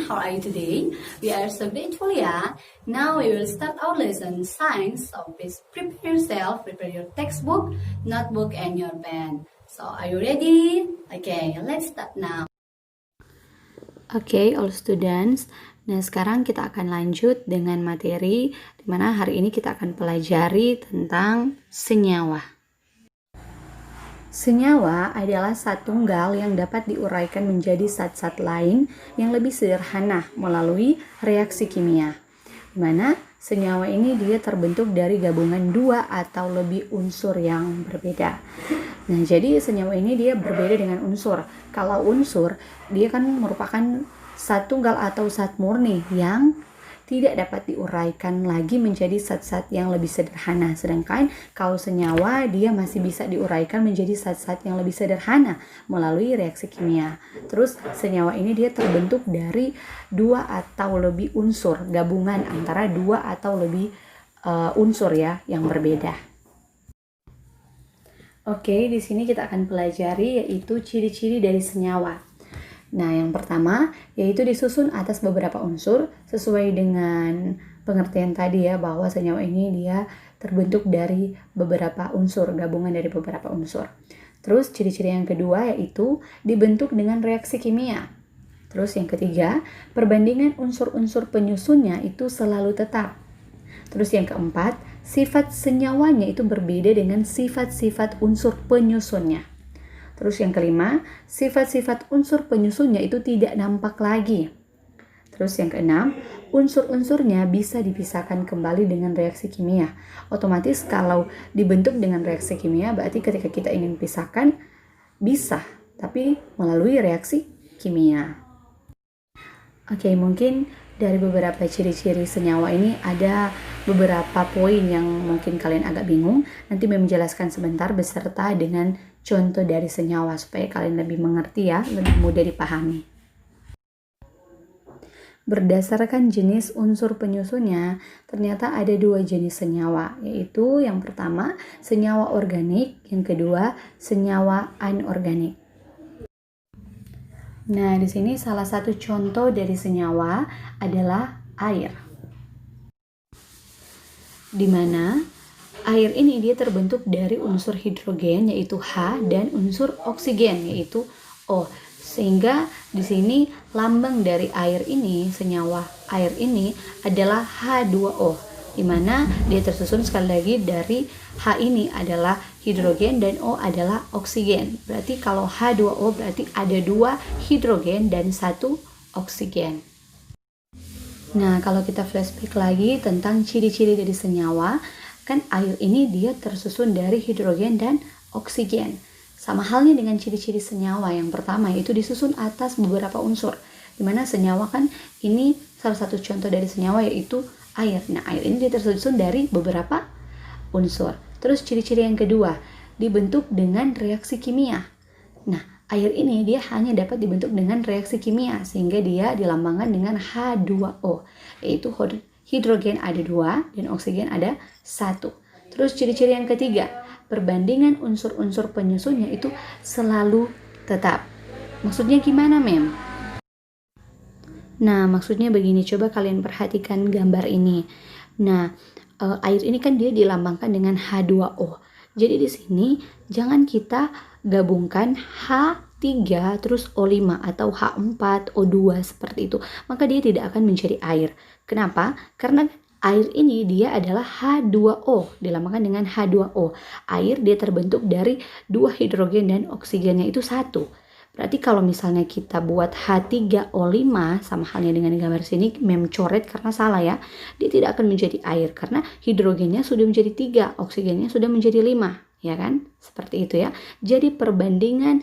how are you today? We are so grateful, yeah. Now we will start our lesson science. So please prepare yourself, prepare your textbook, notebook, and your pen. So are you ready? Okay, let's start now. Oke, all students. Nah, sekarang kita akan lanjut dengan materi di mana hari ini kita akan pelajari tentang senyawa. Senyawa adalah zat tunggal yang dapat diuraikan menjadi zat-zat lain yang lebih sederhana melalui reaksi kimia. Di mana senyawa ini dia terbentuk dari gabungan dua atau lebih unsur yang berbeda. Nah, jadi senyawa ini dia berbeda dengan unsur. Kalau unsur, dia kan merupakan zat tunggal atau zat murni yang tidak dapat diuraikan lagi menjadi zat-zat yang lebih sederhana. Sedangkan kalau senyawa, dia masih bisa diuraikan menjadi zat-zat yang lebih sederhana melalui reaksi kimia. Terus senyawa ini dia terbentuk dari dua atau lebih unsur, gabungan antara dua atau lebih unsur ya yang berbeda. Oke, di sini kita akan pelajari yaitu ciri-ciri dari senyawa. Nah, yang pertama yaitu disusun atas beberapa unsur sesuai dengan pengertian tadi ya, bahwa senyawa ini dia terbentuk dari beberapa unsur, gabungan dari beberapa unsur. Terus ciri-ciri yang kedua yaitu dibentuk dengan reaksi kimia. Terus yang ketiga, perbandingan unsur-unsur penyusunnya itu selalu tetap. Terus yang keempat, sifat senyawanya itu berbeda dengan sifat-sifat unsur penyusunnya. Terus yang kelima, sifat-sifat unsur penyusunnya itu tidak nampak lagi. Terus yang keenam, unsur-unsurnya bisa dipisahkan kembali dengan reaksi kimia. Otomatis kalau dibentuk dengan reaksi kimia, berarti ketika kita ingin pisahkan, bisa, tapi melalui reaksi kimia. Oke, mungkin dari beberapa ciri-ciri senyawa ini ada beberapa poin yang mungkin kalian agak bingung. Nanti Mem menjelaskan sebentar beserta dengan contoh dari senyawa supaya kalian lebih mengerti ya, lebih mudah dipahami. Berdasarkan jenis unsur penyusunnya, ternyata ada dua jenis senyawa, yaitu yang pertama senyawa organik, yang kedua senyawa anorganik. Nah, di sini salah satu contoh dari senyawa adalah air. Di mana air ini dia terbentuk dari unsur hidrogen yaitu H dan unsur oksigen yaitu O. Sehingga di sini lambang dari air ini, senyawa air ini adalah H2O, di mana dia tersusun sekali lagi dari H ini adalah hidrogen dan O adalah oksigen. Berarti kalau H2O berarti ada dua hidrogen dan satu oksigen. Nah, kalau kita flashback lagi tentang ciri-ciri dari senyawa, kan air ini dia tersusun dari hidrogen dan oksigen. Sama halnya dengan ciri-ciri senyawa yang pertama, yaitu disusun atas beberapa unsur. Dimana senyawa kan ini salah satu contoh dari senyawa yaitu air. Nah, air ini dia tersusun dari beberapa unsur. Terus ciri-ciri yang kedua, dibentuk dengan reaksi kimia. Nah, air ini dia hanya dapat dibentuk dengan reaksi kimia sehingga dia dilambangkan dengan H2O, yaitu hidrogen ada 2 dan oksigen ada 1. Terus ciri-ciri yang ketiga, perbandingan unsur-unsur penyusunnya itu selalu tetap. Maksudnya gimana, Mem? Nah, maksudnya begini, coba kalian perhatikan gambar ini. Nah, air ini kan dia dilambangkan dengan H2O. Jadi di sini jangan kita gabungkan H3 terus O5 atau H4 O2 seperti itu. Maka dia tidak akan menjadi air. Kenapa? Karena air ini dia adalah H2O, dilambangkan dengan H2O. Air dia terbentuk dari dua hidrogen dan oksigennya itu satu. Berarti kalau misalnya kita buat H3O5 sama halnya dengan gambar sini, Mem coret karena salah ya. Dia tidak akan menjadi air karena hidrogennya sudah menjadi 3, oksigennya sudah menjadi 5, ya kan? Seperti itu ya. Jadi perbandingan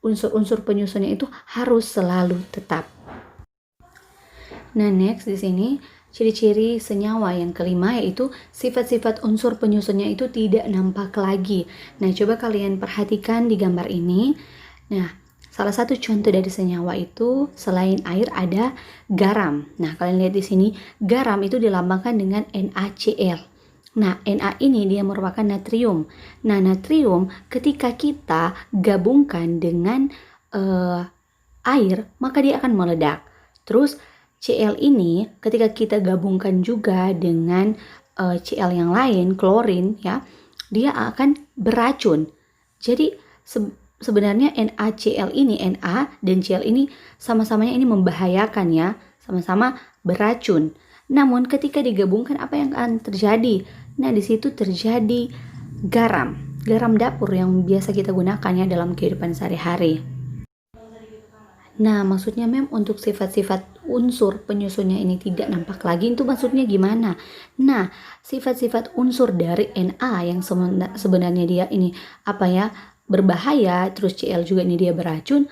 unsur-unsur penyusunnya itu harus selalu tetap. Nah, next di sini ciri-ciri senyawa yang kelima yaitu sifat-sifat unsur penyusunnya itu tidak nampak lagi. Nah, coba kalian perhatikan di gambar ini. Nah, salah satu contoh dari senyawa itu selain air ada garam. Nah, kalian lihat di sini garam itu dilambangkan dengan NaCl. Nah, Na ini dia merupakan natrium. Nah, natrium ketika kita gabungkan dengan air, maka dia akan meledak. Terus Cl ini ketika kita gabungkan juga dengan Cl yang lain, klorin ya, dia akan beracun. Jadi sebenarnya NaCl ini, Na dan Cl ini sama-samanya ini membahayakan ya, sama-sama beracun. Namun ketika digabungkan apa yang akan terjadi? Nah, di situ terjadi garam dapur yang biasa kita gunakan ya dalam kehidupan sehari-hari. Nah, maksudnya untuk sifat-sifat unsur penyusunnya ini tidak nampak lagi, itu maksudnya gimana? Nah, sifat-sifat unsur dari Na yang sebenarnya dia ini berbahaya, terus Cl juga ini dia beracun.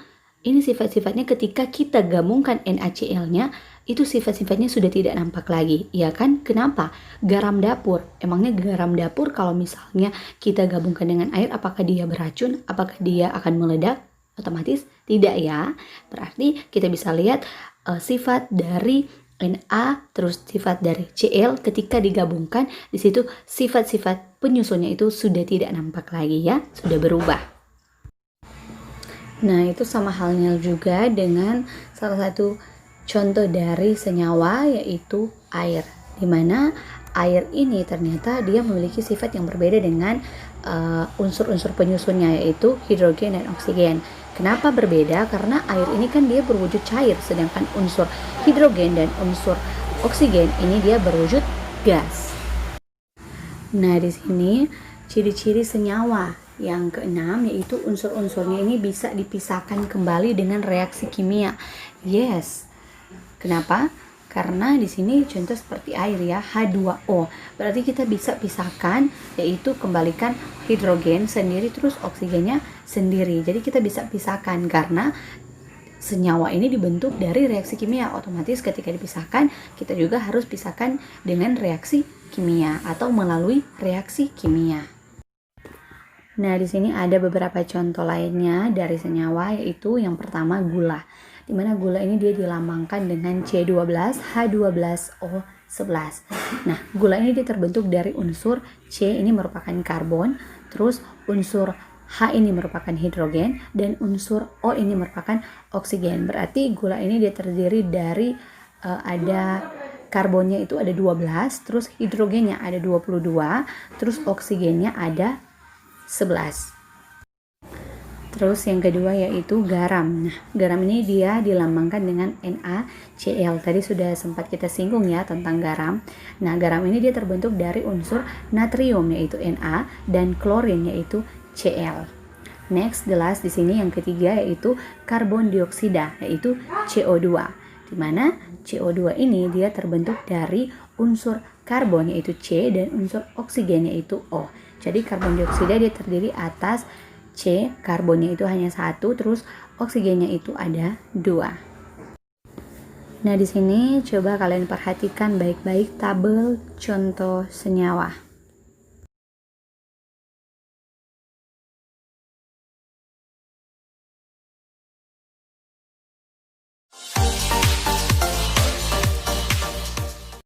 Ini sifat-sifatnya ketika kita gabungkan NaCl-nya, itu sifat-sifatnya sudah tidak nampak lagi, ya kan? Kenapa? Garam dapur. Emangnya garam dapur kalau misalnya kita gabungkan dengan air, apakah dia beracun? Apakah dia akan meledak? Otomatis tidak ya. Berarti kita bisa lihat sifat dari Na terus sifat dari Cl ketika digabungkan, di situ sifat-sifat penyusunnya itu sudah tidak nampak lagi ya, sudah berubah. Nah, itu sama halnya juga dengan salah satu contoh dari senyawa, yaitu air, dimana air ini ternyata dia memiliki sifat yang berbeda dengan unsur-unsur penyusunnya, yaitu hidrogen dan oksigen. Kenapa berbeda? Karena air ini kan dia berwujud cair, sedangkan unsur hidrogen dan unsur oksigen ini dia berwujud gas. Nah, di sini ciri-ciri senyawa yang keenam, yaitu unsur-unsurnya ini bisa dipisahkan kembali dengan reaksi kimia. Yes. Kenapa? Karena di sini contoh seperti air ya, H2O. Berarti kita bisa pisahkan, yaitu kembalikan hidrogen sendiri terus oksigennya sendiri. Jadi kita bisa pisahkan karena senyawa ini dibentuk dari reaksi kimia. Otomatis ketika dipisahkan, kita juga harus pisahkan dengan reaksi kimia atau melalui reaksi kimia. Nah, di sini ada beberapa contoh lainnya dari senyawa, yaitu yang pertama gula. Di mana gula ini dia dilambangkan dengan C12H12O11. Nah, gula ini dia terbentuk dari unsur C ini merupakan karbon, terus unsur H ini merupakan hidrogen, dan unsur O ini merupakan oksigen. Berarti gula ini dia terdiri dari ada karbonnya itu ada 12, terus hidrogennya ada 22, terus oksigennya ada 11. Terus yang kedua yaitu garam. Nah, garam ini dia dilambangkan dengan NaCl. Tadi sudah sempat kita singgung ya tentang garam. Nah, garam ini dia terbentuk dari unsur natrium yaitu Na dan klorin yaitu Cl. Next, the last di sini yang ketiga yaitu karbon dioksida yaitu CO2. Di mana CO2 ini dia terbentuk dari unsur karbon yaitu C dan unsur oksigen yaitu O. Jadi karbon dioksida dia terdiri atas C, karbonnya itu hanya 1, terus oksigennya itu ada 2. Nah, di sini coba kalian perhatikan baik-baik tabel contoh senyawa.